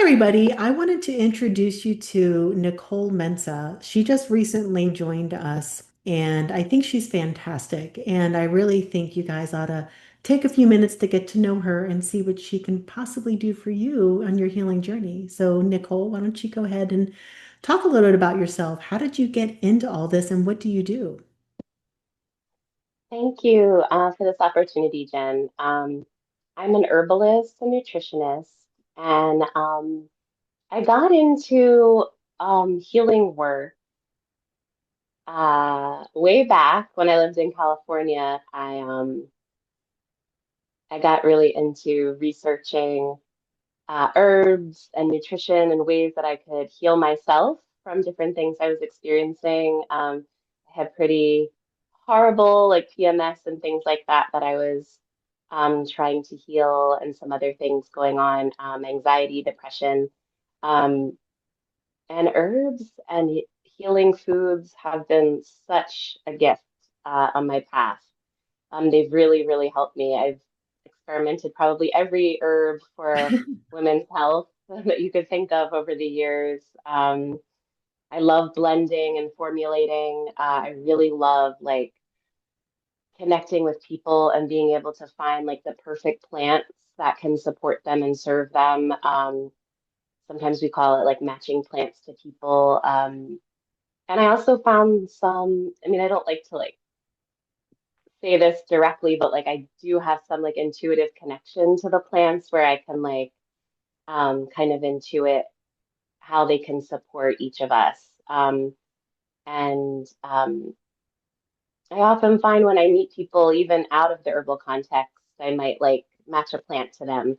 everybody. I wanted to introduce you to Nicole Mensah. She just recently joined us, and I think she's fantastic. And I really think you guys ought to take a few minutes to get to know her and see what she can possibly do for you on your healing journey. So, Nicole, why don't you go ahead and talk a little bit about yourself? How did you get into all this, and what do you do? Thank you for this opportunity, Jen. I'm an herbalist and nutritionist, and I got into healing work way back when I lived in California. I got really into researching herbs and nutrition and ways that I could heal myself from different things I was experiencing. I had pretty horrible like PMS and things like that I was trying to heal, and some other things going on, anxiety, depression, um, and herbs and healing foods have been such a gift on my path. They've really, really helped me. I've experimented probably every herb for women's health that you could think of over the years. I love blending and formulating. I really love like connecting with people and being able to find like the perfect plants that can support them and serve them. Sometimes we call it like matching plants to people. And I also found I mean, I don't like to like say this directly, but like I do have some like intuitive connection to the plants where I can like kind of intuit how they can support each of us. And I often find when I meet people, even out of the herbal context, I might like match a plant to them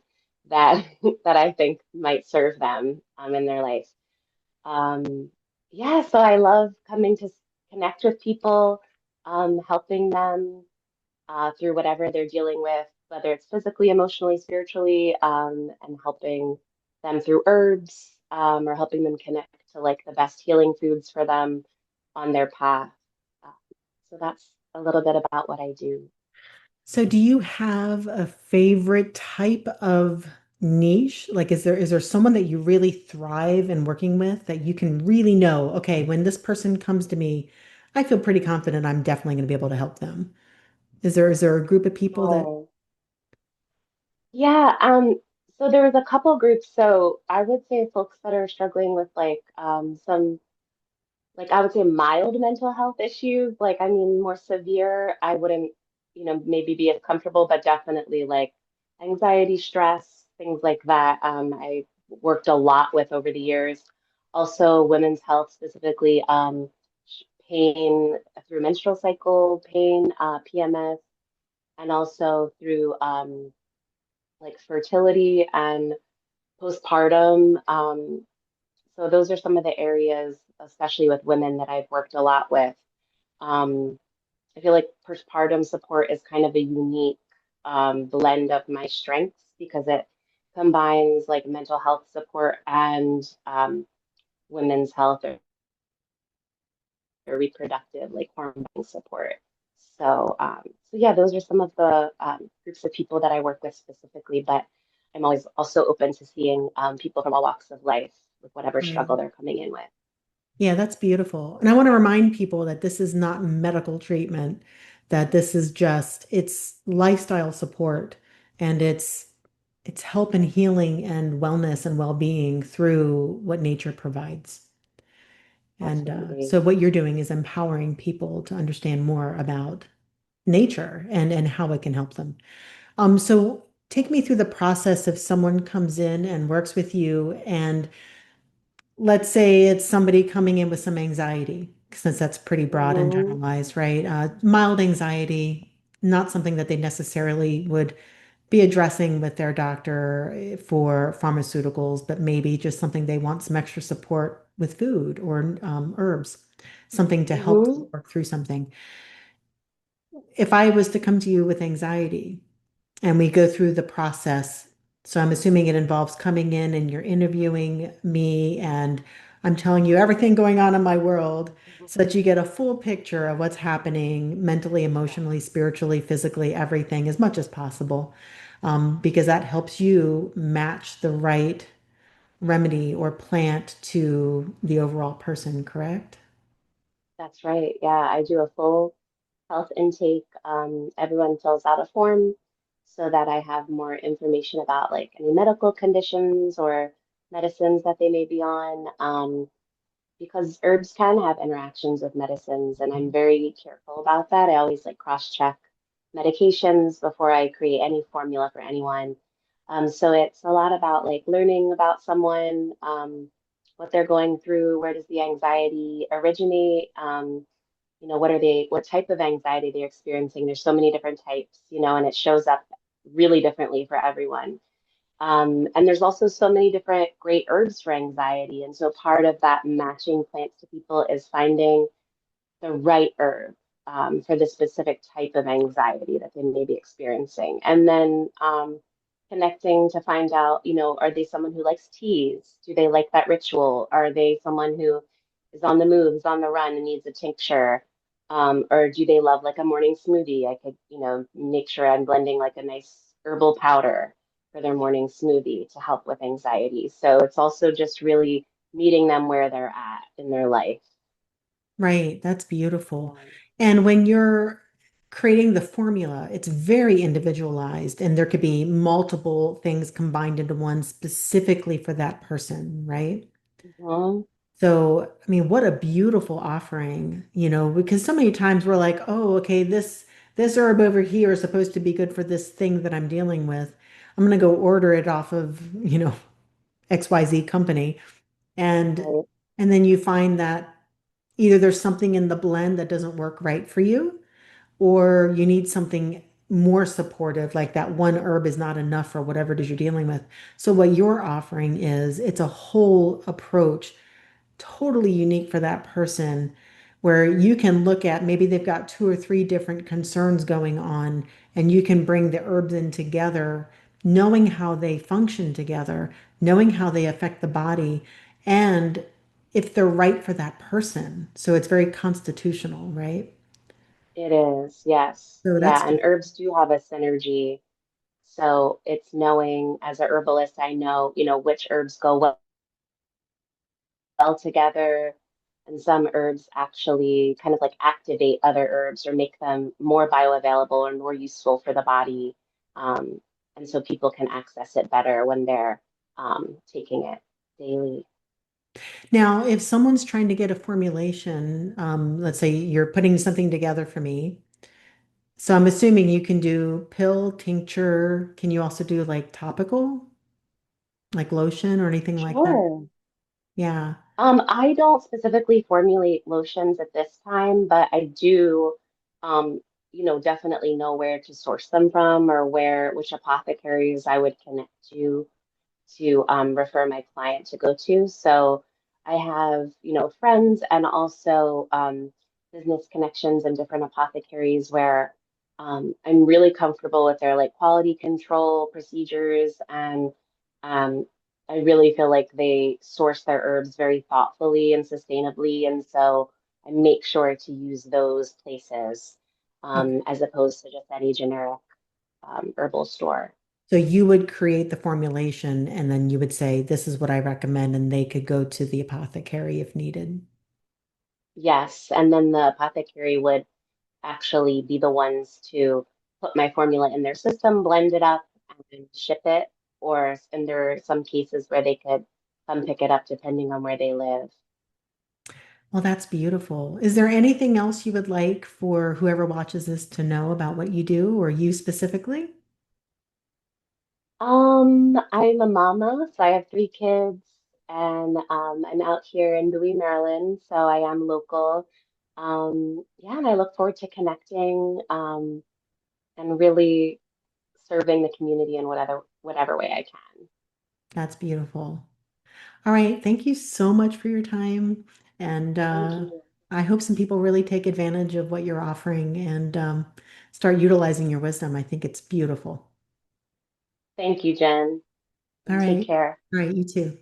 that that I think might serve them in their life. Um, yeah, so I love coming to connect with people, helping them through whatever they're dealing with, whether it's physically, emotionally, spiritually, and helping them through herbs, or helping them connect to like the best healing foods for them on their path. Uh, so that's a little bit about what I do. So do you have a favorite type of niche? Like is there someone that you really thrive in working with that you can really know, okay, when this person comes to me, I feel pretty confident I'm definitely going to be able to help them. Is there a group of people that Oh, yeah. So there was a couple groups. So I would say folks that are struggling with like some like I would say mild mental health issues. Like I mean more severe, I wouldn't, maybe be as comfortable, but definitely like anxiety, stress, things like that. I worked a lot with over the years. Also women's health specifically, pain through menstrual cycle, pain, PMS, and also through like fertility and postpartum. So those are some of the areas, especially with women, that I've worked a lot with. Um, I feel like postpartum support is kind of a unique blend of my strengths because it combines like mental health support and women's health or reproductive, like hormone support. So yeah, those are some of the groups of people that I work with specifically, but I'm always also open to seeing people from all walks of life with whatever struggle Right. they're coming in with. Yeah, that's beautiful. And I want to remind people that this is not medical treatment, that this is just it's lifestyle support and it's help and healing and wellness and well-being through what nature provides. And Absolutely. so what you're doing is empowering people to understand more about nature and how it can help them. So take me through the process if someone comes in and works with you, and let's say it's somebody coming in with some anxiety, since that's pretty broad and Hmm. generalized, right? Mild anxiety, not something that they necessarily would be addressing with their doctor for pharmaceuticals, but maybe just something they want some extra support with food or herbs, something to help them Hmm. work through something. If I was to come to you with anxiety and we go through the process, so I'm assuming it involves coming in and you're interviewing me and I'm telling you everything going on in my world so that you get a full picture of what's happening mentally, Yeah. emotionally, spiritually, physically, everything as much as possible, because that helps you match the right remedy or plant to the overall person, correct? That's right. Yeah, I do a full health intake. Everyone fills out a form so that I have more information about like any medical conditions or medicines that they may be on. Because herbs can have interactions with medicines, and I'm very careful about that. I always like cross-check medications before I create any formula for anyone. So it's a lot about like learning about someone, what they're going through, where does the anxiety originate, what type of anxiety they're experiencing. There's so many different types, and it shows up really differently for everyone. And there's also so many different great herbs for anxiety. And so part of that matching plants to people is finding the right herb for the specific type of anxiety that they may be experiencing. And then connecting to find out, are they someone who likes teas? Do they like that ritual? Are they someone who is on the move, is on the run and needs a tincture? Or do they love like a morning smoothie? I could, make sure I'm blending like a nice herbal powder for their morning smoothie to help with anxiety. So it's also just really meeting them where they're at in their life. Right, that's beautiful. Um, And when you're creating the formula, it's very individualized, and there could be multiple things combined into one specifically for that person, right? mhm. So, I mean, what a beautiful offering, because so many times we're like, oh, okay, this herb over here is supposed to be good for this thing that I'm dealing with. I'm gonna go order it off of, XYZ company. And Right. and then you find that either there's something in the blend that doesn't work right for you, or you need something more supportive, like that one herb is not enough for whatever it is you're dealing with. So what you're offering is it's a whole approach, totally unique for that person, where you can look at maybe they've got two or three different concerns going on, and you can bring the herbs in together, knowing how they function together, knowing how they affect the body, and if they're right for that person. So it's very constitutional, right? It is, yes. So that's Yeah, and herbs do have a synergy. So it's knowing as a herbalist, I know, which herbs go well together. And some herbs actually kind of like activate other herbs or make them more bioavailable or more useful for the body. Um, and so people can access it better when they're taking it daily. now if someone's trying to get a formulation, let's say you're putting something together for me. So I'm assuming you can do pill, tincture. Can you also do like topical, like lotion or anything like that? Sure. Yeah. I don't specifically formulate lotions at this time, but I do, definitely know where to source them from or which apothecaries I would connect to refer my client to go to. So I have, friends and also business connections and different apothecaries where I'm really comfortable with their like quality control procedures and I really feel like they source their herbs very thoughtfully and sustainably. And so I make sure to use those places Okay. as opposed to just any generic herbal store. So you would create the formulation and then you would say, this is what I recommend, and they could go to the apothecary if needed. Yes, and then the apothecary would actually be the ones to put my formula in their system, blend it up, and ship it. Or, and there are some cases where they could come pick it up depending on where they live. Well, that's beautiful. Is there anything else you would like for whoever watches this to know about what you do or you specifically? I'm a mama, so I have 3 kids, and I'm out here in Bowie, Maryland, so I am local. Yeah, and I look forward to connecting and really serving the community in whatever way I can. That's beautiful. All right. Thank you so much for your time. And Thank you. I hope some people really take advantage of what you're offering and start utilizing your wisdom. I think it's beautiful. Thank you, Jen, All and take right. care. All right. You too.